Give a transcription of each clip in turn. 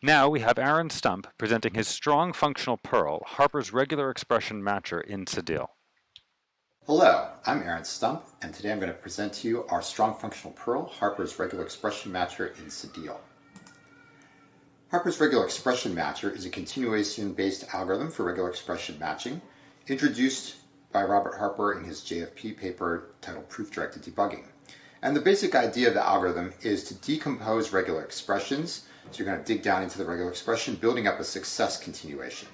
Now we have Aaron Stump presenting his strong functional Perl, Harper's regular expression matcher in Cedille. Hello, I'm Aaron Stump, and today I'm going to present to you our strong functional Perl, Harper's regular expression matcher in Cedille. Harper's regular expression matcher is a continuation-based algorithm for regular expression matching, introduced by Robert Harper in his JFP paper titled Proof-Directed Debugging. And the basic idea of the algorithm is to decompose regular expressions. So you're going to dig down into the regular expression, building up a success continuation.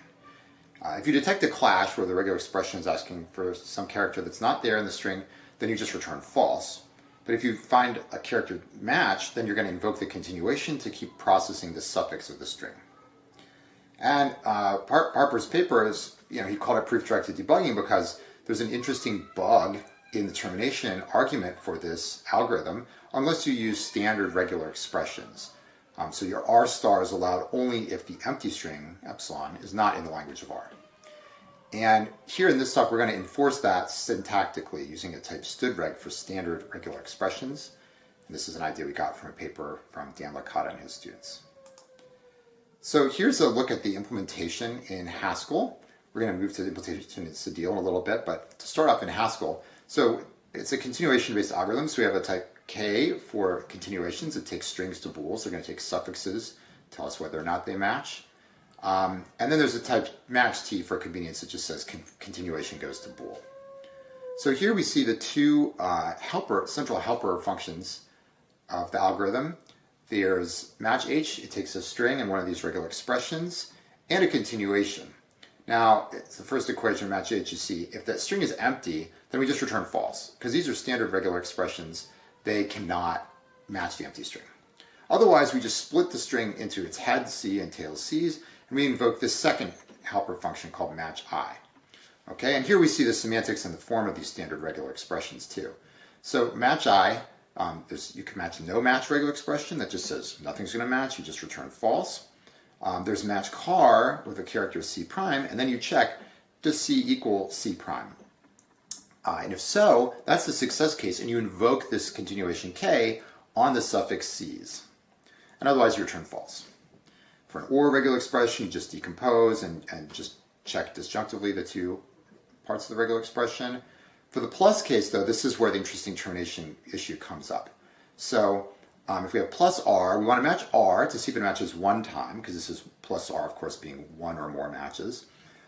If you detect a clash where the regular expression is asking for some character that's not there in the string, then you just return false. But if you find a character match, then you're going to invoke the continuation to keep processing the suffix of the string. And Harper's paper is, he called it proof-directed debugging because there's an interesting bug in the termination argument for this algorithm unless you use standard regular expressions. So your R star is allowed only if the empty string, epsilon, is not in the language of R. And here in this talk, we're going to enforce that syntactically using a type stdreg for standard regular expressions. And this is an idea we got from a paper from Dan Licata and his students. So here's a look at the implementation in Haskell. We're going to move to the implementation in Cedille in a little bit, but to start off in Haskell, so it's a continuation-based algorithm. So we have a type K for continuations. It takes strings to bools. They're going to take suffixes, tell us whether or not they match. And then there's a type match T for convenience. It just says continuation goes to bool. So here we see the two central helper functions of the algorithm. There's match H. It takes a string and one of these regular expressions, and a continuation. Now, it's the first equation of match H. You see, if that string is empty, then we just return false, because these are standard regular expressions. They cannot match the empty string. Otherwise, we just split the string into its head C and tail C's, and we invoke this second helper function called match I. Okay, and here we see the semantics in the form of these standard regular expressions too. So match I, you can match no match regular expression that just says nothing's going to match, you just return false. There's match car with a character C prime, and then you check, does C equal C prime? And if so, that's the success case, and you invoke this continuation K on the suffix C's. And otherwise, you return false. For an OR regular expression, you just decompose and just check disjunctively the two parts of the regular expression. For the plus case, though, this is where the interesting termination issue comes up. So if we have plus R, we want to match R to see if it matches one time, because this is plus R, of course, being one or more matches.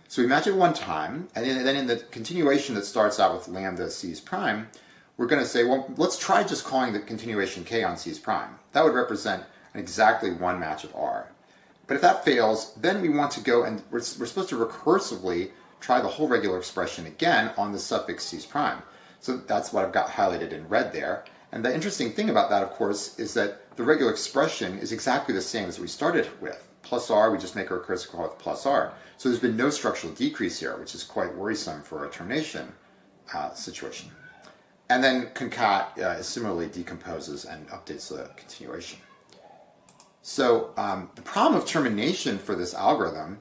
So we match it one time, and then in the continuation that starts out with lambda C's prime, we're going to say, well, let's try just calling the continuation K on C's prime. That would represent an exactly one match of R. But if that fails, then we want to go and we're supposed to recursively try the whole regular expression again on the suffix C's prime. So that's what I've got highlighted in red there. And the interesting thing about that, of course, is that the regular expression is exactly the same as we started with. Plus R, we just make a recursive call with plus R. So there's been no structural decrease here, which is quite worrisome for a termination situation. And then concat similarly decomposes and updates the continuation. So the problem of termination for this algorithm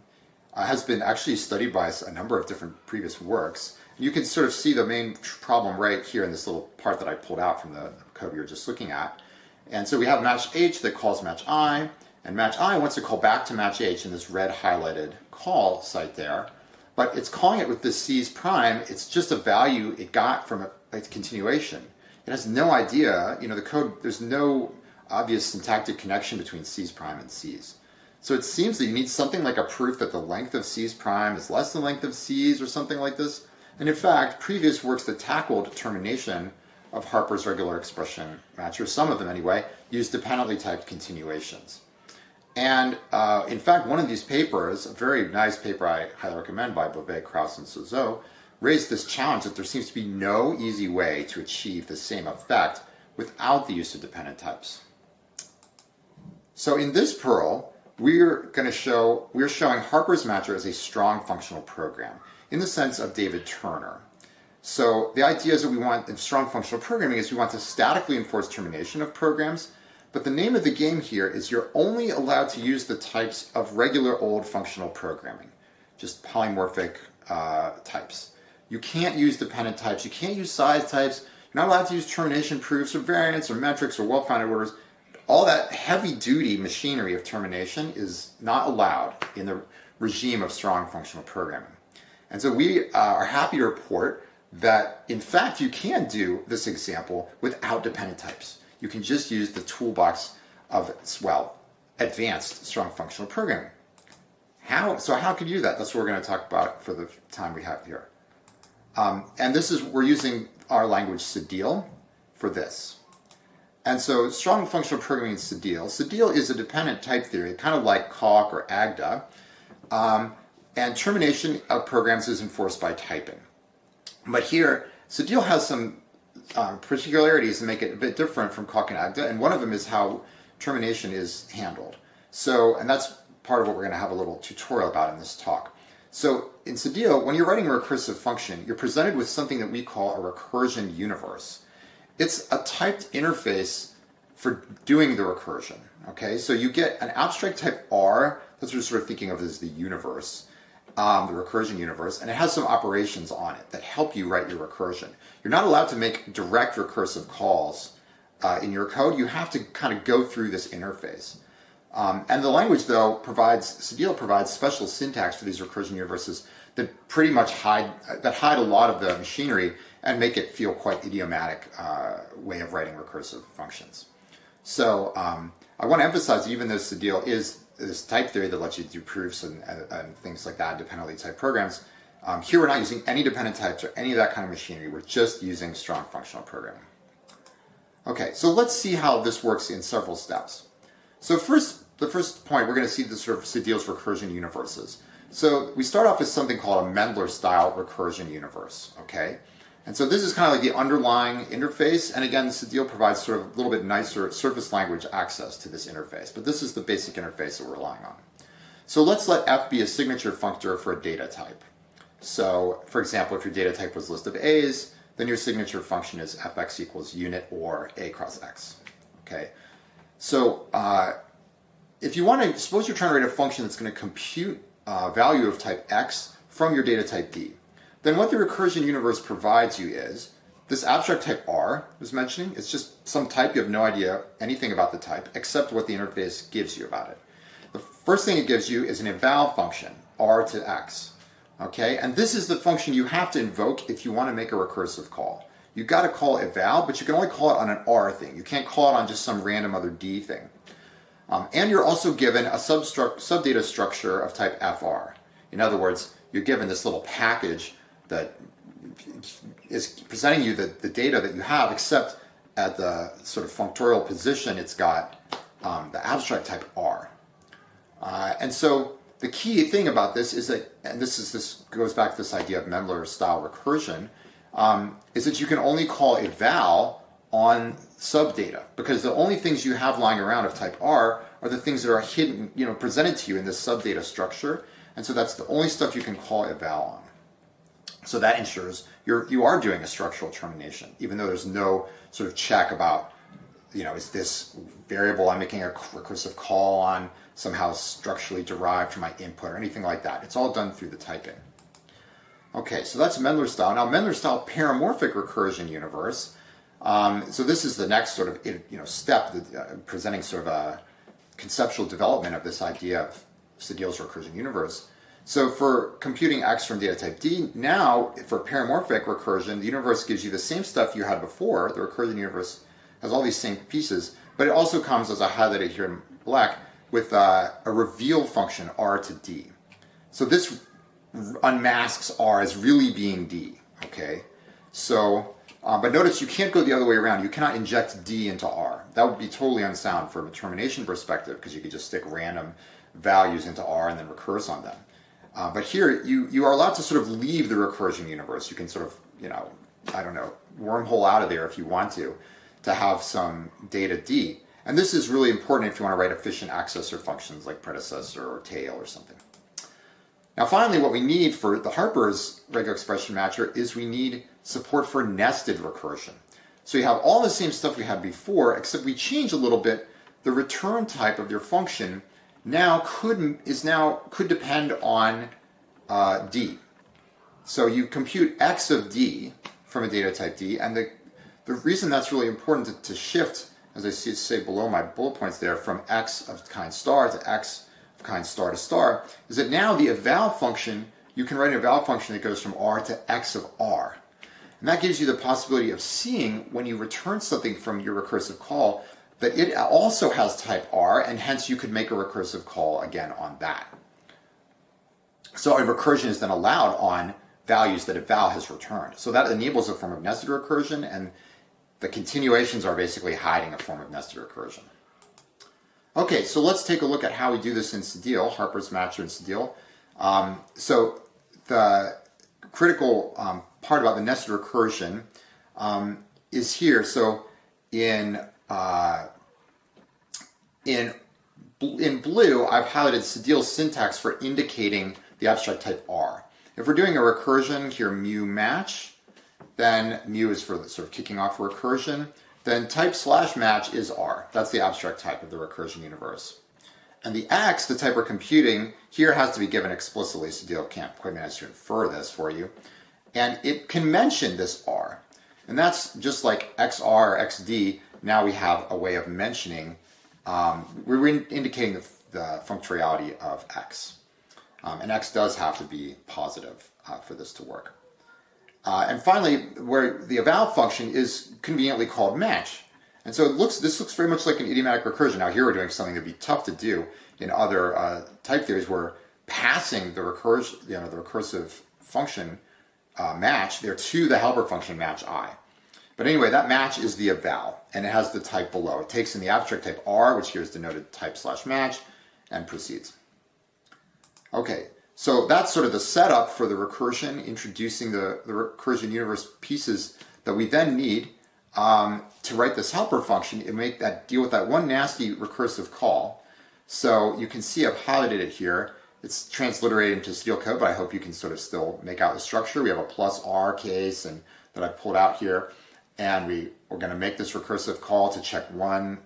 has been actually studied by a number of different previous works. You can sort of see the main problem right here in this little part that I pulled out from the code we were just looking at. And so we have match H that calls match I, and match I wants to call back to match H in this red highlighted call site there. But it's calling it with this C's prime. It's just a value it got from its continuation. It has no idea, the code, there's no obvious syntactic connection between C's prime and C's. So it seems that you need something like a proof that the length of C's prime is less than the length of C's or something like this. And in fact, previous works that tackled termination of Harper's regular expression matcher, some of them anyway, use dependently typed continuations. And in fact, one of these papers, a very nice paper I highly recommend by Beauvais, Krauss, and Sozeau, raised this challenge that there seems to be no easy way to achieve the same effect without the use of dependent types. So in this Perl, we're showing Harper's matcher as a strong functional program in the sense of David Turner. So the idea is that we want, in strong functional programming, is we want to statically enforce termination of programs, but the name of the game here is you're only allowed to use the types of regular old functional programming, just polymorphic types. You can't use dependent types, you can't use size types, you're not allowed to use termination proofs or variants or metrics or well-founded orders. all that heavy-duty machinery of termination is not allowed in the regime of strong functional programming. And so we are happy to report that, in fact, you can do this example without dependent types. You can just use the toolbox of, well, advanced strong functional programming. So how can you do that? That's what we're going to talk about for the time we have here. And we're using our language Cedil for this. And so strong functional programming in Cedil. Cedil is a dependent type theory, kind of like Coq or Agda. And termination of programs is enforced by typing. But here, Cedil has some particularities that make it a bit different from Coq and Agda, and one of them is how termination is handled. And that's part of what we're going to have a little tutorial about in this talk. So in Cedil, when you're writing a recursive function, you're presented with something that we call a recursion universe. It's a typed interface for doing the recursion. Okay, so you get an abstract type R, that's what you're sort of thinking of as the universe, the recursion universe, and it has some operations on it that help you write your recursion. You're not allowed to make direct recursive calls in your code. You have to kind of go through this interface. And the language, though, Cedil provides special syntax for these recursion universes that pretty much hide a lot of the machinery and make it feel quite idiomatic way of writing recursive functions. So I want to emphasize, even though Cedil is this type theory that lets you do proofs and things like that, dependently typed programs, here we're not using any dependent types or any of that kind of machinery. We're just using strong functional programming. Okay, so let's see how this works in several steps. So the first point, we're going to see the sort of Cedil's recursion universes. So we start off with something called a Mendler-style recursion universe, okay? And so this is kind of like the underlying interface, and again, Cedil provides sort of a little bit nicer surface language access to this interface, but this is the basic interface that we're relying on. So let's let f be a signature functor for a data type. So, for example, if your data type was list of A's, then your signature function is fx equals unit or A cross X, okay? So if you want to, suppose you're trying to write a function that's going to compute value of type X from your data type D, then what the recursion universe provides you is this abstract type R I was mentioning. It's just some type. You have no idea anything about the type except what the interface gives you about it. The first thing it gives you is an eval function, R to X. Okay, and this is the function you have to invoke if you want to make a recursive call. You've got to call eval, but you can only call it on an R thing. You can't call it on just some random other D thing. And you're also given a subdata structure of type FR. In other words, you're given this little package that is presenting you the data that you have, except at the sort of functorial position, it's got the abstract type R. And so the key thing about this is that, and this goes back to this idea of Mendler-style recursion, is that you can only call eval on subdata, because the only things you have lying around of type R are the things that are hidden, presented to you in this subdata structure, and so that's the only stuff you can call eval on. So that ensures you are doing a structural termination, even though there's no sort of check about, is this variable I'm making a recursive call on somehow structurally derived from my input or anything like that. It's all done through the typing. Okay, so that's Mendler-style. Now, Mendler-style paramorphic recursion universe. So this is the next sort of step, presenting sort of a conceptual development of this idea of Cedil's recursion universe. So for computing X from data type D, now for paramorphic recursion, the universe gives you the same stuff you had before. The recursion universe has all these same pieces, but it also comes, as I highlighted here in black, with a reveal function R to D. So this unmasks R as really being D, okay? So, but notice you can't go the other way around. You cannot inject D into R. That would be totally unsound from a termination perspective, because you could just stick random values into R and then recurse on them. But here, you are allowed to sort of leave the recursion universe. You can sort of, wormhole out of there if you want to have some data D. And this is really important if you want to write efficient accessor functions like predecessor or tail or something. Now finally, what we need for the Harper's regular expression matcher is we need support for nested recursion. So you have all the same stuff we had before, except we change a little bit. The return type of your function now could depend on D. So you compute X of D from a data type D, and the reason that's really important to shift as I say below my bullet points there, from x of kind star to x of kind star to star, is that now the eval function, you can write an eval function that goes from r to x of r. And that gives you the possibility of seeing, when you return something from your recursive call, that it also has type r, and hence you could make a recursive call again on that. So a recursion is then allowed on values that eval has returned. So that enables a form of nested recursion, and the continuations are basically hiding a form of nested recursion. Okay, so let's take a look at how we do this in Cedille, Harper's matcher in Cedille. So the critical part about the nested recursion is here. So in blue, I've highlighted Cedille's syntax for indicating the abstract type R. If we're doing a recursion here, mu match, then mu is for the sort of kicking off a recursion. Then type / match is R. That's the abstract type of the recursion universe. And the X, the type we're computing, here has to be given explicitly. Cedille can't quite manage to infer this for you. And it can mention this R. And that's just like XR or XD. Now we have a way of mentioning, we're indicating the functoriality of X. And X does have to be positive for this to work. And finally, where the eval function is conveniently called match. And so this looks very much like an idiomatic recursion. Now here we're doing something that would be tough to do in other type theories, where passing the recursive function match there to the helper function match I. But anyway, that match is the eval, and it has the type below. It takes in the abstract type R, which here is denoted type / match, and proceeds. Okay, so that's sort of the setup for the recursion, introducing the recursion universe pieces that we then need to write this helper function and make that deal with that one nasty recursive call. So you can see I've highlighted it here. It's transliterated into Cedille code, but I hope you can sort of still make out the structure. We have a plus R case and that I've pulled out here. And we're going to make this recursive call to check one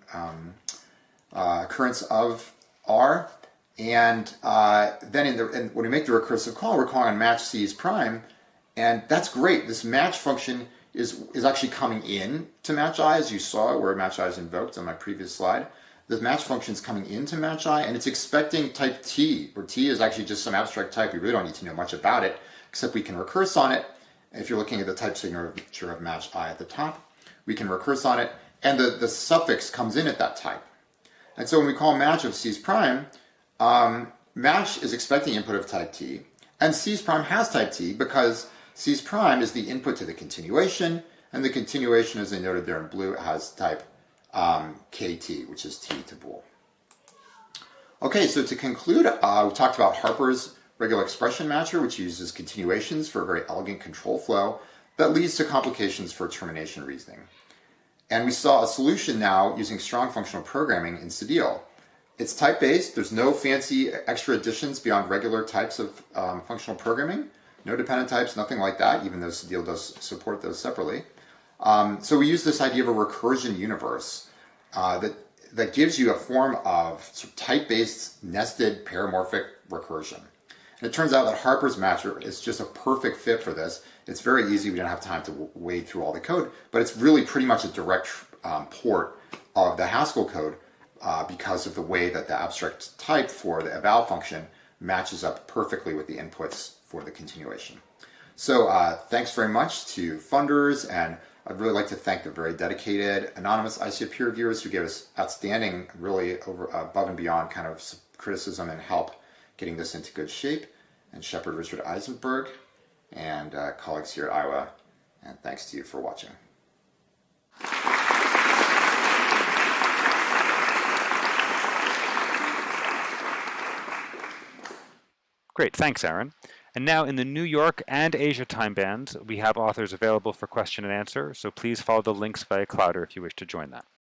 occurrence of R. And then when we make the recursive call, we're calling on match C's prime. And that's great. This match function is actually coming in to match I, as you saw, where match I is invoked on my previous slide. The match function is coming into match I, and it's expecting type T, where T is actually just some abstract type. We really don't need to know much about it, except we can recurse on it. If you're looking at the type signature of match I at the top, we can recurse on it, and the suffix comes in at that type. And so when we call match of C's prime, match is expecting input of type T, and C's prime has type T because C's prime is the input to the continuation, and the continuation, as I noted there in blue, has type KT, which is T to bool. Okay, so to conclude, we talked about Harper's regular expression matcher, which uses continuations for a very elegant control flow that leads to complications for termination reasoning. And we saw a solution now using strong functional programming in Cedille. It's type-based. There's no fancy extra additions beyond regular types of functional programming. No dependent types, nothing like that, even though Cedille does support those separately. So we use this idea of a recursion universe that gives you a form of sort of type-based nested paramorphic recursion. And it turns out that Harper's matcher is just a perfect fit for this. It's very easy. We don't have time to wade through all the code, but it's really pretty much a direct port of the Haskell code because of the way that the abstract type for the eval function matches up perfectly with the inputs for the continuation. So thanks very much to funders, and I'd really like to thank the very dedicated anonymous ICF peer reviewers who gave us outstanding, really above and beyond kind of criticism and help getting this into good shape, and Shepard Richard Eisenberg, and colleagues here at Iowa, and thanks to you for watching. Great, thanks, Aaron. And now in the New York and Asia time bands, we have authors available for question and answer, so please follow the links via Clouder if you wish to join that.